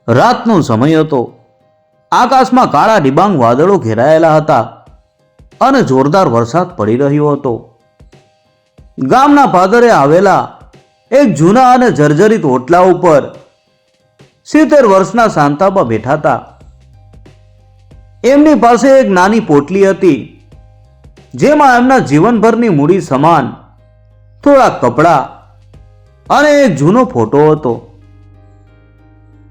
રાતનો સમય હતો. આકાશમાં કાળા ડિબાંગ વાદળો ઘેરાયેલા હતા અને જોરદાર વરસાદ પડી રહ્યો હતો. ગામના પાદરે આવેલા એક જૂના અને જર્જરિત ઓટલા ઉપર 70 વર્ષના શાંતાબા બેઠા હતા. એમની પાસે એક નાની પોટલી હતી જેમાં એમના જીવનભરની મૂડી સમાન થોડા કપડાં અને એક જૂનો ફોટો હતો.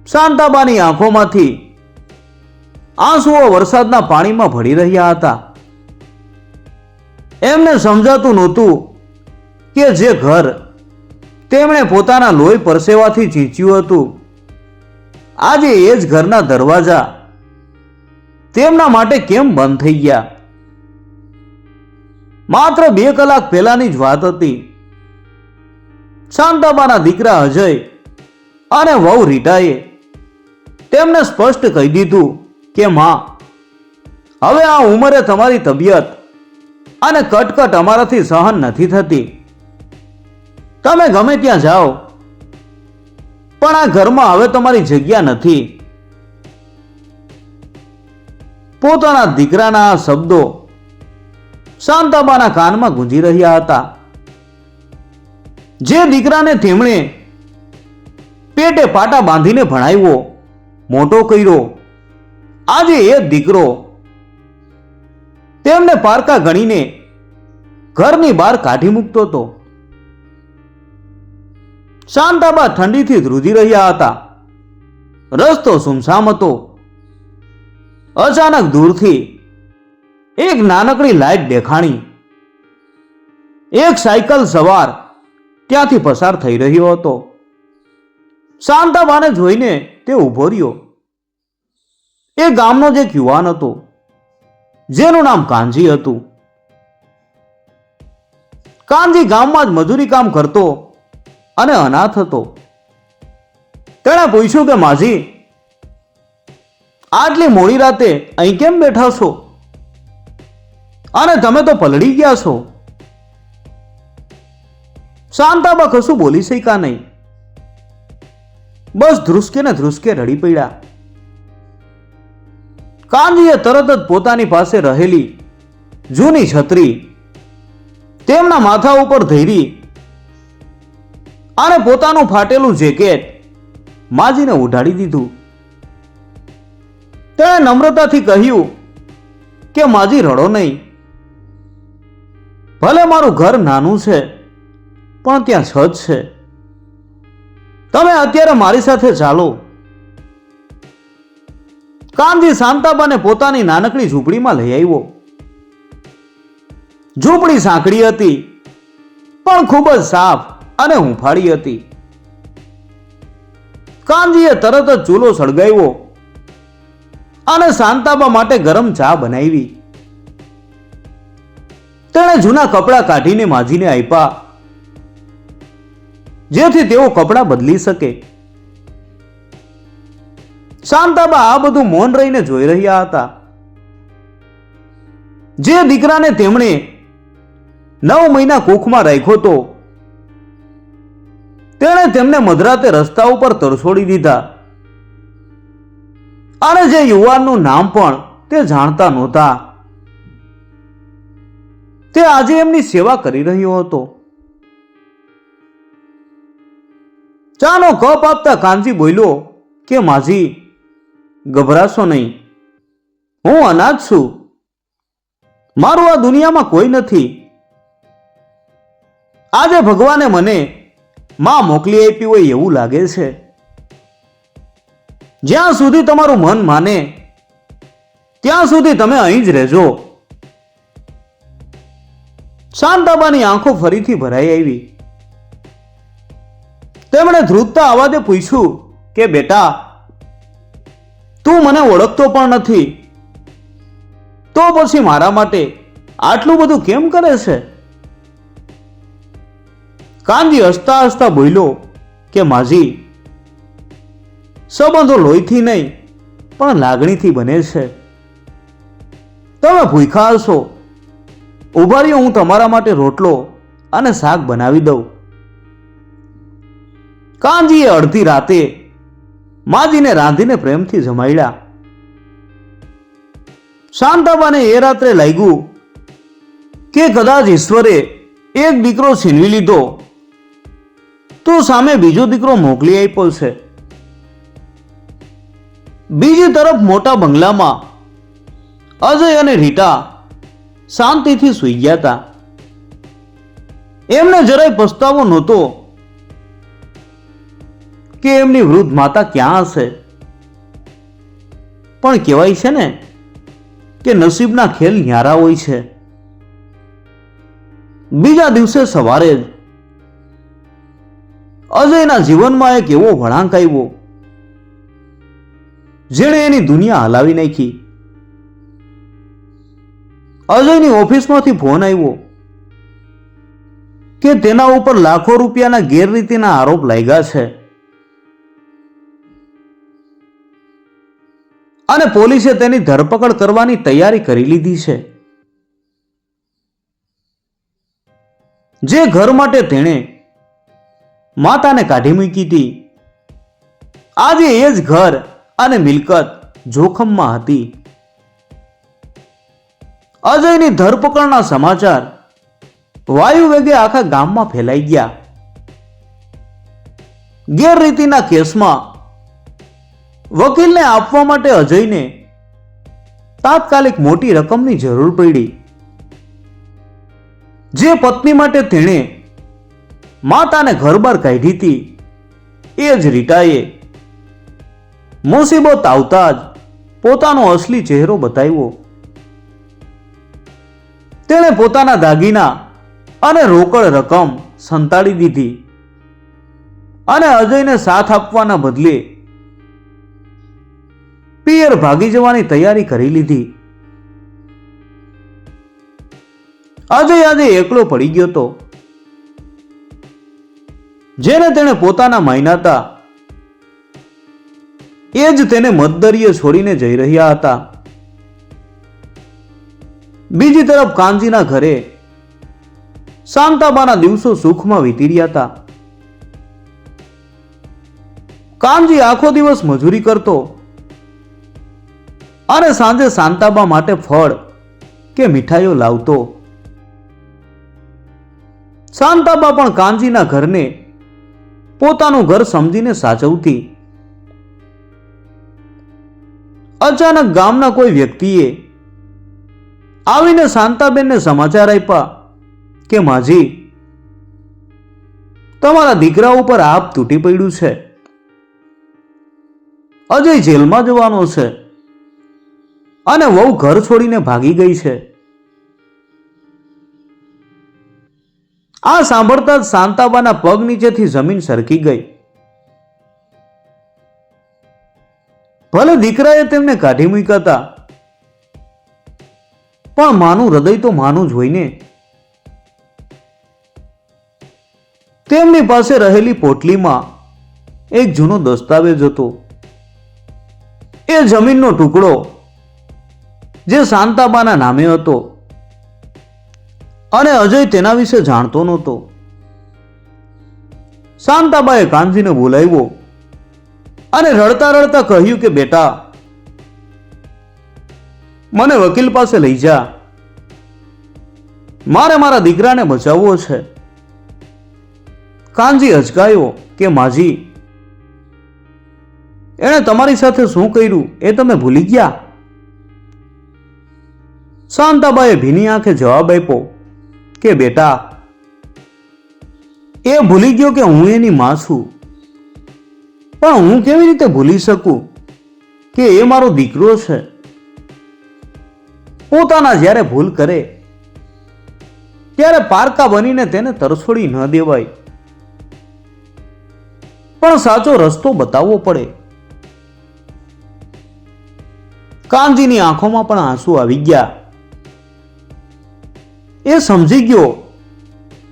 શાંતાબાની આંખોમાંથી આંસુઓ વરસાદના પાણીમાં ભળી રહ્યા હતા. એમને સમજાતું નહોતું કે જે ઘર તેમણે પોતાના લોહી પરસેવાથી ચીંચ્યું હતું, આજે એ જ ઘરના દરવાજા તેમના માટે કેમ બંધ થઈ ગયા. માત્ર 2 કલાક પહેલાની જ વાત હતી. શાંતાબાના દીકરા અજય અને વહુ રીટાએ તેમને સ્પષ્ટ કહી દીધું કે માં, હવે આ ઉંમરે તમારી તબિયત અને કટકટ અમારાથી સહન નથી થતી. તમે ગમે ત્યાં જાઓ, પણ આ ઘરમાં હવે તમારી જગ્યા નથી. પોતાના દીકરાના આ શબ્દો શાંતાબાના કાનમાં ગુંજી રહ્યા હતા. જે દીકરાને તેમણે પેટે પાટા બાંધીને ભણાવ્યો, મોટો કર્યો, આજે એ દીકરો તેમને પારકા ગણીને ઘરની બહાર કાઢી મૂકતો હતો. શાંતાબા ઠંડીથી ધ્રુજી રહ્યા હતા. રસ્તો સુમસામ હતો. અચાનક દૂરથી એક નાનકડી લાઈટ દેખાણી. એક સાયકલ સવાર ત્યાંથી પસાર થઈ રહ્યો હતો. શાંતાબાને જોઈને તે ઊભો રહ્યો. એ ગામનો જ એક યુવાન હતો જેનું નામ કાનજી હતું. કાનજી ગામમાં જ મજૂરી કામ કરતો અને અનાથ હતો. તેણે પૂછ્યું કે માજી, આટલી મોડી રાતે અહીં કેમ બેઠા છો? અને તમે તો પલળી ગયા છો. શાંતાબા કશું બોલી શક્યા નહીં. બસ ધ્રુસકે ને ધ્રુસકે રડી પડ્યા. કાનજીએ તરત જ પોતાની પાસે રહેલી જૂની છત્રી તેમના માથા ઉપર ધરી અને પોતાનું ફાટેલું જેકેટ માજીને ઉઢાડી દીધું. તેણે નમ્રતાથી કહ્યું કે માજી, રડો નહીં. ભલે મારું ઘર નાનું છે, પણ ત્યાં છત છે. તમે અત્યારે મારી સાથે ચાલો. કાનજી શાંતાબાને પોતાની નાનકડી ઝૂંપડીમાં લઈ આવ્યો. ઝૂંપડી સાંકડી હતી, પણ ખૂબ જ સાફ અને હૂંફાળી હતી. કાનજીએ તરત જ ચૂલો સળગાવ્યો અને શાંતાબા માટે ગરમ ચા બનાવી. તેણે જૂના કપડાં કાઢીને માજીને આપ્યા જેથી તેઓ કપડાં બદલી શકે. શાંતાબા આ બધું મૌન રહીને જોઈ રહ્યા હતા. જે દીકરાને તેમણે 9 મહિના કુખમાં રાખ્યો હતો, તેણે તેમને મધરાતે રસ્તા ઉપર તરછોડી દીધા. અને જે યુવાનનું નામ પણ તે જાણતા નહોતા, તે આજે એમની સેવા કરી રહ્યો હતો. ચાનો કપ આપતા કાનજી બોલ્યો કે માજી, ગભરાશો નહીં. હું અનાથ છું. મારું આ દુનિયામાં કોઈ નથી. આજે ભગવાને મને માં મોકલી આપી હોય એવું લાગે છે. જ્યાં સુધી તમારું મન માને ત્યાં સુધી તમે અહીં જ રહેજો. શાંતાબાની આંખો ફરીથી ભરાઈ આવી. તેમણે ધ્રુજતા અવાજે પૂછ્યું કે બેટા, તું મને ઓળખતો પણ નથી, તો પછી મારા માટે આટલું બધું કેમ કરે છે? કાનજી હસતા હસતા બોલ્યો કે માજી, સંબંધો લોહીથી નહીં પણ લાગણીથી બને છે. તમે ભૂખ્યા હશો, ઉભા રહ્યો, હું તમારા માટે રોટલો અને શાક બનાવી દઉં. કાનજીએ અડધી રાતે માજીને રાંધીને પ્રેમથી જમાડ્યા. શાંતાબાને એ રાત્રે લાગ્યું કે કદાચ ઈશ્વરે એક દીકરો છીનવી લીધો તો સામે બીજો દીકરો મોકલી આપ્યો છે. બીજી તરફ મોટા બંગલામાં અજય અને રીટા શાંતિથી સૂઈ ગયા હતા. એમને જરાય પસ્તાવો નહોતો કે એમની વૃદ્ધ માતા ક્યાં હશે. પણ કહેવાય છે ને કે નસીબના ખેલ ન્યારા હોય છે. બીજા દિવસે સવારે જ અજયના જીવનમાં એક એવો વળાંક આવ્યો જેણે એની દુનિયા હલાવી નાખી. અજયની ઓફિસમાંથી ફોન આવ્યો કે તેના ઉપર લાખો રૂપિયાના ગેરરીતિના આરોપ લાગ્યા છે અને પોલીસે તેની ધરપકડ કરવાની તૈયારી કરી લીધી છે. જે ઘર માટે તેણે માતાને કાઢી મૂકી હતી, આજે એ જ ઘર અને મિલકત જોખમમાં હતી. અજયની ધરપકડના સમાચાર વાયુ વેગે આખા ગામમાં ફેલાઈ ગયા. ગેરરીતિના કેસમાં વકીલને આપવા માટે અજયને તાત્કાલિક મોટી રકમની જરૂર પડી. જે પત્ની માટે તેણે માતાને ઘર બહાર કાઢી હતી એ જ રીટાએ મુસીબત આવતા જ પોતાનો અસલી ચહેરો બતાવ્યો. તેણે પોતાના દાગીના અને રોકડ રકમ સંતાડી દીધી અને અજયને સાથ આપવાના બદલે પિયર ભાગી જવાની તૈયારી કરી લીધી. અજય આજે એકલો પડી ગયો હતો. જેને તેણે પોતાના માયનાતા એ જ તેને મતદરીએ છોડીને જઈ રહ્યા હતા. બીજી તરફ કાનજીના ઘરે શાંતાબાના દિવસો સુખમાં વીતી રહ્યા હતા. કાનજી આખો દિવસ મજૂરી કરતો અને સાંજે શાંતાબા માટે ફળ કે મીઠાઈઓ લાવતો. શાંતાબા પણ કાનજીના ઘરને પોતાનું ઘર સમજીને સાચવતી. અચાનક ગામના કોઈ વ્યક્તિએ આવીને શાંતાબેનને સમાચાર આપ્યા કે માજી, તમારા દીકરા ઉપર આપ તૂટી પડ્યું છે. અજય જેલમાં જવાનો છે અને વહુ ઘર છોડીને ભાગી ગઈ છે. આ સાંભળતા જ શાંતાબાના પગ નીચેથી જમીન સરકી ગઈ. ભલે દીકરાએ તેમને કાઢી મૂક્યા હતા, પણ માનું હૃદય તો માનું જ હોય ને. તેમની પાસે રહેલી પોટલીમાં એક જૂનો દસ્તાવેજ હતો. એ જમીનનો ટુકડો જે શાંતાબાના નામે હતો અને અજય તેના વિશે જાણતો નહોતો. શાંતાબાએ કાનજીને બોલાવ્યો અને રડતા રડતા કહ્યું કે બેટા, મને વકીલ પાસે લઈ જા. મારે મારા દીકરાને બચાવવો છે. કાનજી અચકાયો કે માજી, એણે તમારી સાથે શું કર્યું એ તમે ભૂલી ગયા? શાંતાબાએ ભીની આંખે જવાબ આપ્યો કે બેટા, એ ભૂલી ગયો કે હું એની માં છું, પણ હું કેવી રીતે ભૂલી શકું કે એ મારો દીકરો છે. પોતાના જ્યારે ભૂલ કરે ત્યારે પારકા બનીને તેને તરછોડી ન દેવાય, પણ સાચો રસ્તો બતાવવો પડે. કાનજીની આંખોમાં પણ આંસુ આવી ગયા. એ સમજી ગયો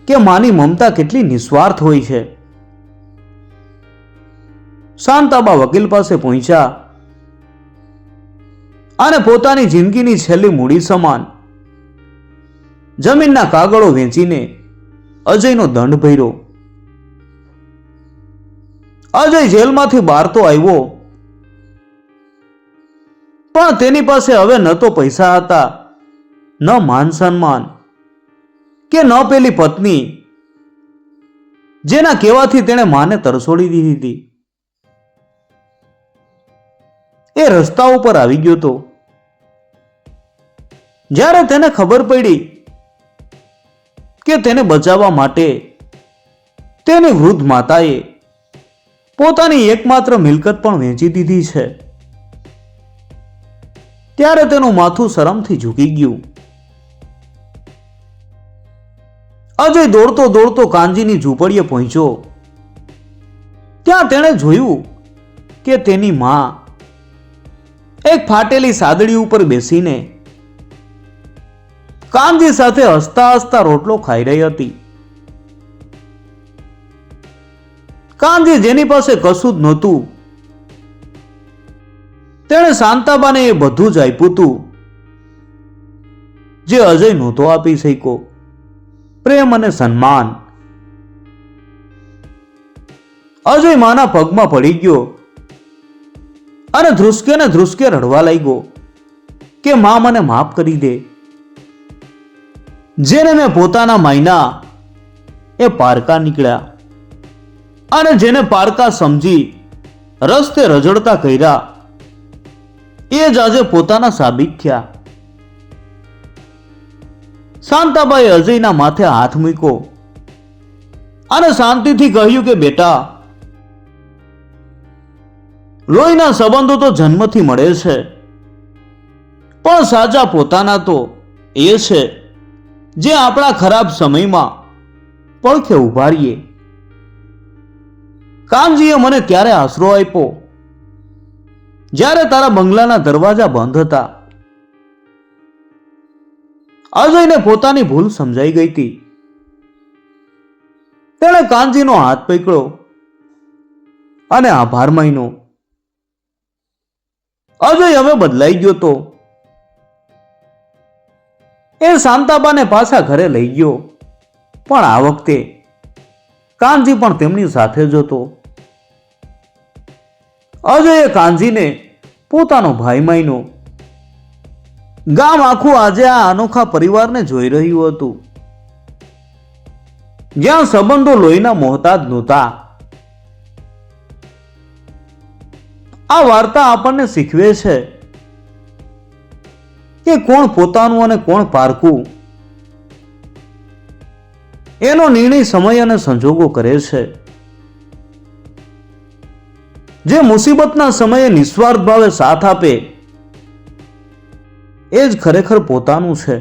કે માની મમતા કેટલી નિસ્વાર્થ હોય છે. શાંતાબા વકીલ પાસે પહોંચ્યા અને પોતાની જિંદગીની છેલ્લી મૂડી સમાન જમીનના કાગળો વેચીને અજયનો દંડ ભર્યો. અજય જેલમાંથી બહાર તો આવ્યો, પણ તેની પાસે હવે ન તો પૈસા હતા, ન માન સન્માન, કે ન પેલી પત્ની જેના કહેવાથી તેણે માને તરસોડી દીધી હતી. એ રસ્તા ઉપર આવી ગયો તો જ્યારે તેને ખબર પડી કે તેને બચાવવા માટે તેની વૃદ્ધ માતાએ પોતાની એકમાત્ર મિલકત પણ વેચી દીધી છે, ત્યારે તેનું માથું શરમથી ઝૂકી ગયું. અજય દોડતો દોડતો કાનજીની ઝૂંપડીએ પહોંચ્યો. ત્યાં તેણે જોયું કે તેની માં એક ફાટેલી સાદડી ઉપર બેસીને કાનજી સાથે હસતા હસતા રોટલો ખાઈ રહી હતી. કાનજી જેની પાસે કશું જ નહોતું, તેણે શાંતાબાને એ બધું જ આપ્યું હતું જે અજય નહોતો આપી શક્યો, પ્રેમ અને સન્માન. અજય માના પગમાં પડી ગયો અને ધ્રુસકે ને ધ્રુસકે રડવા લાગ્યો કે માં મને માફ કરી દે, જેને મેં પોતાના માયના એ પારકા નીકળ્યા અને જેને પારકા સમજી રસ્તે રજડતા કર્યા એ જ આજે પોતાના સાબિત થયા. શાંતાબાએ અજયના માથે હાથ મૂક્યો અને શાંતિથી કહ્યું કે બેટા, લોહીના સંબંધો તો જન્મથી મળે છે, પણ સાચા પોતાના તો એ છે જે આપણા ખરાબ સમયમાં પડખે ઉભા રહીએ. કાનજીએ મને ત્યારે આશરો આપ્યો જ્યારે તારા બંગલાના દરવાજા બંધ હતા. અજયને પોતાની ભૂલ સમજાઈ ગઈ હતી. તેણે કાનજીનો હાથ પકડ્યો અને આભાર માન્યો. અજય હવે બદલાઈ ગયો તો. એ શાંતાબાને પાછા ઘરે લઈ ગયો, પણ આ વખતે કાનજી પણ તેમની સાથે જ હતો. અજયે કાનજીને પોતાનો ભાઈ માન્યો. ગામ આખું આજે આ અનોખા પરિવારને જોઈ રહ્યું હતું, જ્યાં સંબંધો લોહીના મોહતાજ નહોતા. આ વાર્તા આપણને શીખવે છે કે કોણ પોતાનું અને કોણ પારકું એનો નિર્ણય સમય અને સંજોગો કરે છે. જે મુસીબતના સમયે નિસ્વાર્થ ભાવે સાથ આપે એ જ ખરેખર પોતાનું છે.